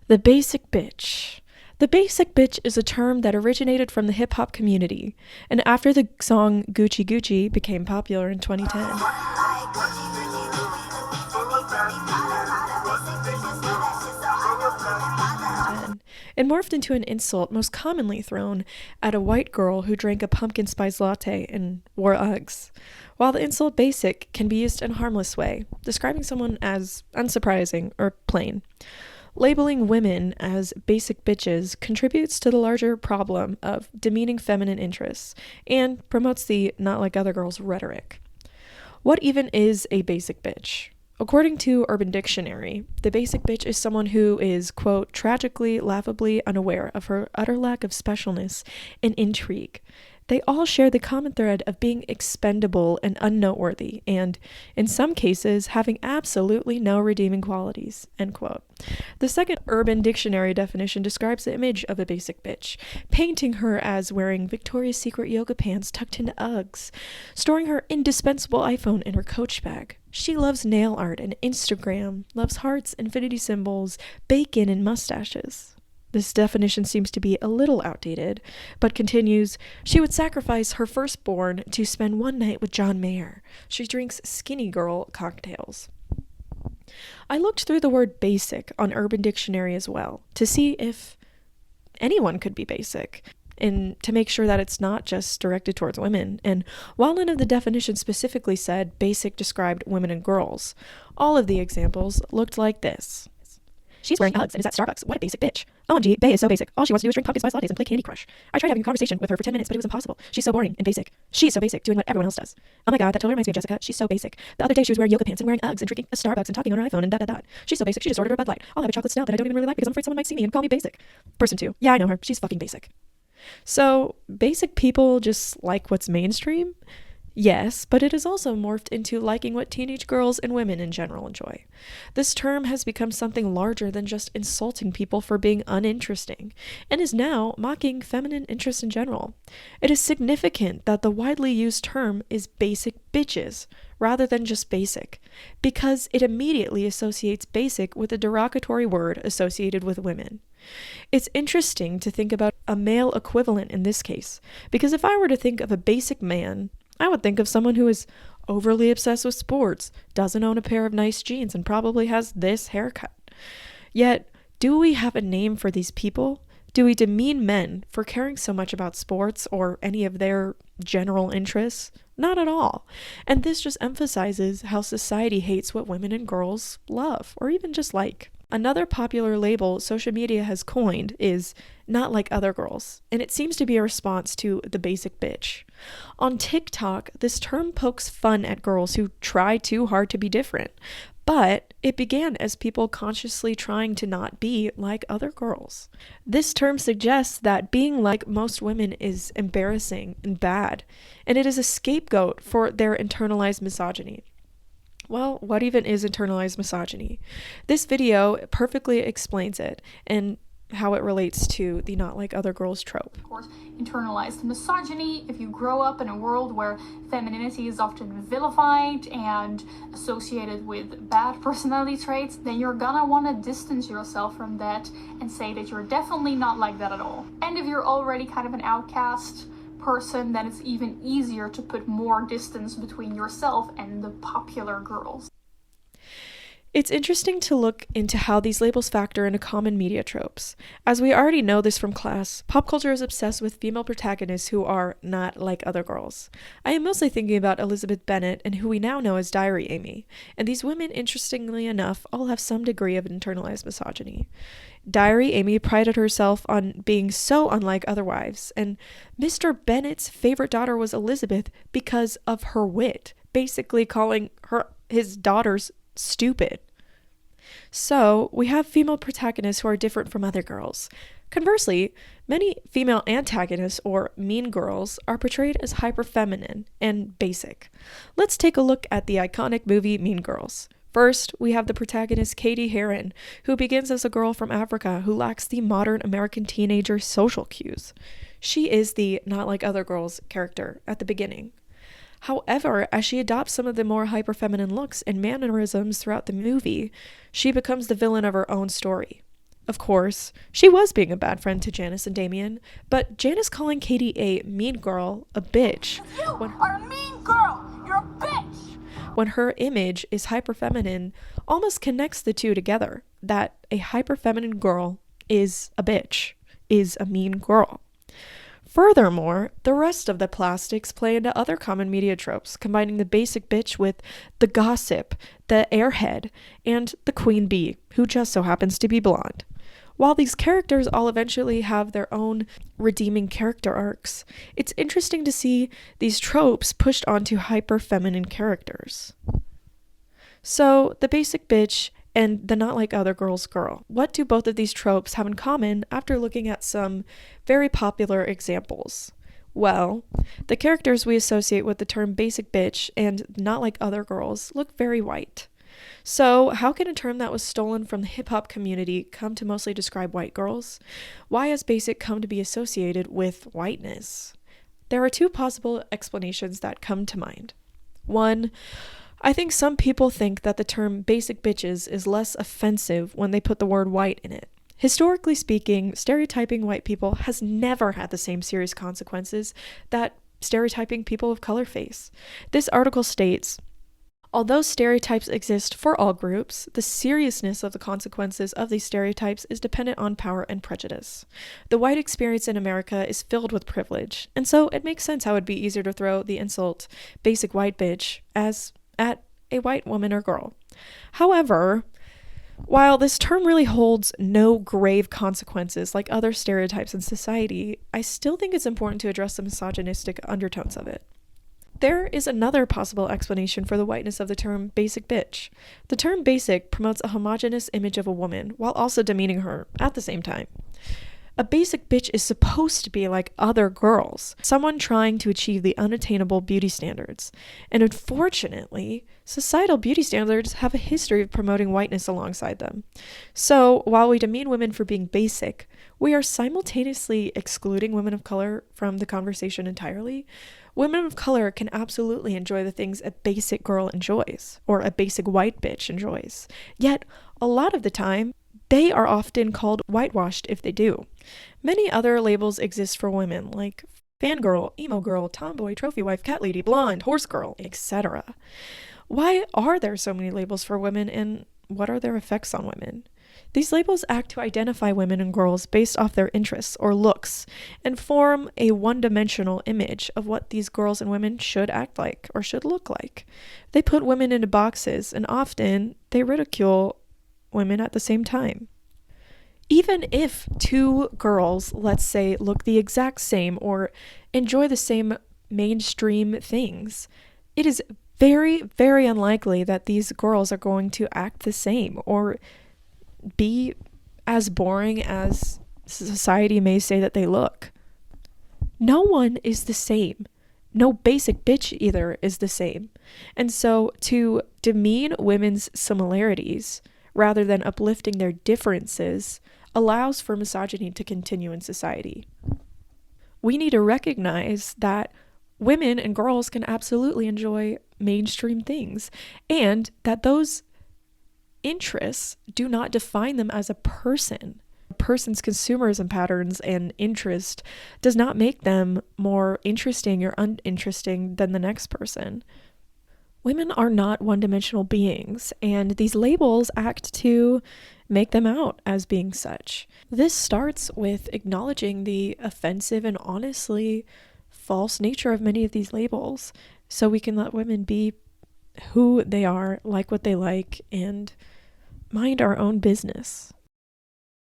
The basic bitch. The basic bitch is a term that originated from the hip-hop community, and after the song Gucci Gucci became popular in 2010. It morphed into an insult most commonly thrown at a white girl who drank a pumpkin spice latte and wore Uggs. While the insult basic can be used in a harmless way, describing someone as unsurprising or plain, labeling women as basic bitches contributes to the larger problem of demeaning feminine interests and promotes the not like other girls rhetoric. What even is a basic bitch? According to Urban Dictionary, the basic bitch is someone who is, quote, tragically, laughably unaware of her utter lack of specialness and intrigue. They all share the common thread of being expendable and unnoteworthy, and, in some cases, having absolutely no redeeming qualities, end quote. The second Urban Dictionary definition describes the image of a basic bitch, painting her as wearing Victoria's Secret yoga pants tucked into Uggs, storing her indispensable iPhone in her Coach bag. She loves nail art and Instagram, loves hearts, infinity symbols, bacon, and mustaches. This definition seems to be a little outdated, but continues, she would sacrifice her firstborn to spend one night with John Mayer. She drinks skinny girl cocktails. I looked through the word basic on Urban Dictionary as well, to see if anyone could be basic, and to make sure that it's not just directed towards women. And while none of the definitions specifically said basic described women and girls, all of the examples looked like this. She's wearing Uggs and is at Starbucks. What a basic bitch. OMG, Bae is so basic. All she wants to do is drink pumpkin spice lattes and play Candy Crush. I tried having a conversation with her for 10 minutes, but it was impossible. She's so boring and basic. She's so basic, doing what everyone else does. Oh my god, that totally reminds me of Jessica. She's so basic. The other day she was wearing yoga pants and wearing Uggs and drinking a Starbucks and talking on her iPhone and da. She's so basic, she just ordered her Bud Light. I'll have a chocolate stout that I don't even really like because I'm afraid someone might see me and call me basic. Person 2. Yeah, I know her. She's fucking basic. So, basic people just like what's mainstream? Yes, but it has also morphed into liking what teenage girls and women in general enjoy. This term has become something larger than just insulting people for being uninteresting, and is now mocking feminine interest in general. It is significant that the widely used term is basic bitches, rather than just basic, because it immediately associates basic with a derogatory word associated with women. It's interesting to think about a male equivalent in this case, because if I were to think of a basic man, I would think of someone who is overly obsessed with sports, doesn't own a pair of nice jeans, and probably has this haircut. Yet, do we have a name for these people? Do we demean men for caring so much about sports or any of their general interests? Not at all. And this just emphasizes how society hates what women and girls love, or even just like. Another popular label social media has coined is not like other girls, and it seems to be a response to the basic bitch. On TikTok, this term pokes fun at girls who try too hard to be different, but it began as people consciously trying to not be like other girls. This term suggests that being like most women is embarrassing and bad, and it is a scapegoat for their internalized misogyny. Well, what even is internalized misogyny? This video perfectly explains it and how it relates to the not like other girls trope. Of course, internalized misogyny, if you grow up in a world where femininity is often vilified and associated with bad personality traits, then you're gonna want to distance yourself from that and say that you're definitely not like that at all. And if you're already kind of an outcast person, then it's even easier to put more distance between yourself and the popular girls. It's interesting to look into how these labels factor into common media tropes. As we already know this from class, pop culture is obsessed with female protagonists who are not like other girls. I am mostly thinking about Elizabeth Bennet and who we now know as Diary Amy, and these women, interestingly enough, all have some degree of internalized misogyny. Diary Amy prided herself on being so unlike other wives, and Mr. Bennet's favorite daughter was Elizabeth because of her wit, basically calling his daughters stupid. So, we have female protagonists who are different from other girls. Conversely, many female antagonists, or mean girls, are portrayed as hyper-feminine and basic. Let's take a look at the iconic movie Mean Girls. First, we have the protagonist Katie Heron, who begins as a girl from Africa who lacks the modern American teenager social cues. She is the not like other girls character at the beginning. However, as she adopts some of the more hyper-feminine looks and mannerisms throughout the movie, she becomes the villain of her own story. of course, she was being a bad friend to Janice and Damien, but Janice calling Katie a mean girl, a bitch, You are a mean girl! You're a bitch! when her image is hyperfeminine, almost connects the two together, that a hyperfeminine girl is a bitch, is a mean girl. Furthermore, the rest of the plastics play into other common media tropes, combining the basic bitch with the gossip, the airhead, and the queen bee, who just so happens to be blonde. While these characters all eventually have their own redeeming character arcs, it's interesting to see these tropes pushed onto hyper-feminine characters. So, the basic bitch and the not like other girls girl. What do both of these tropes have in common after looking at some very popular examples? Well, the characters we associate with the term basic bitch and not like other girls look very white. So, how can a term that was stolen from the hip-hop community come to mostly describe white girls? Why has basic come to be associated with whiteness? There are two possible explanations that come to mind. One, I think some people think that the term basic bitches is less offensive when they put the word white in it. Historically speaking, stereotyping white people has never had the same serious consequences that stereotyping people of color face. This article states, although stereotypes exist for all groups, the seriousness of the consequences of these stereotypes is dependent on power and prejudice. The white experience in America is filled with privilege, and so it makes sense how it would be easier to throw the insult basic white bitch as at a white woman or girl. However, while this term really holds no grave consequences like other stereotypes in society, I still think it's important to address the misogynistic undertones of it. There is another possible explanation for the whiteness of the term basic bitch. The term basic promotes a homogeneous image of a woman while also demeaning her at the same time. A basic bitch is supposed to be like other girls, someone trying to achieve the unattainable beauty standards. And unfortunately, societal beauty standards have a history of promoting whiteness alongside them. So, while we demean women for being basic, we are simultaneously excluding women of color from the conversation entirely. Women of color can absolutely enjoy the things a basic girl enjoys, or a basic white bitch enjoys. Yet, a lot of the time, they are often called whitewashed if they do. Many other labels exist for women, like fangirl, emo girl, tomboy, trophy wife, cat lady, blonde, horse girl, etc. Why are there so many labels for women, and what are their effects on women? These labels act to identify women and girls based off their interests or looks, and form a one-dimensional image of what these girls and women should act like or should look like. They put women into boxes, and often they ridicule women at the same time. Even if two girls, let's say, look the exact same or enjoy the same mainstream things, it is very, very unlikely that these girls are going to act the same or be as boring as society may say that they look. No one is the same. No basic bitch either is the same. And so to demean women's similarities rather than uplifting their differences allows for misogyny to continue in society. We need to recognize that women and girls can absolutely enjoy mainstream things, and that those interests do not define them as a person. A person's consumerism patterns and interest does not make them more interesting or uninteresting than the next person. Women are not one-dimensional beings, and these labels act to make them out as being such. This starts with acknowledging the offensive and honestly false nature of many of these labels, so we can let women be who they are, like what they like, and mind our own business.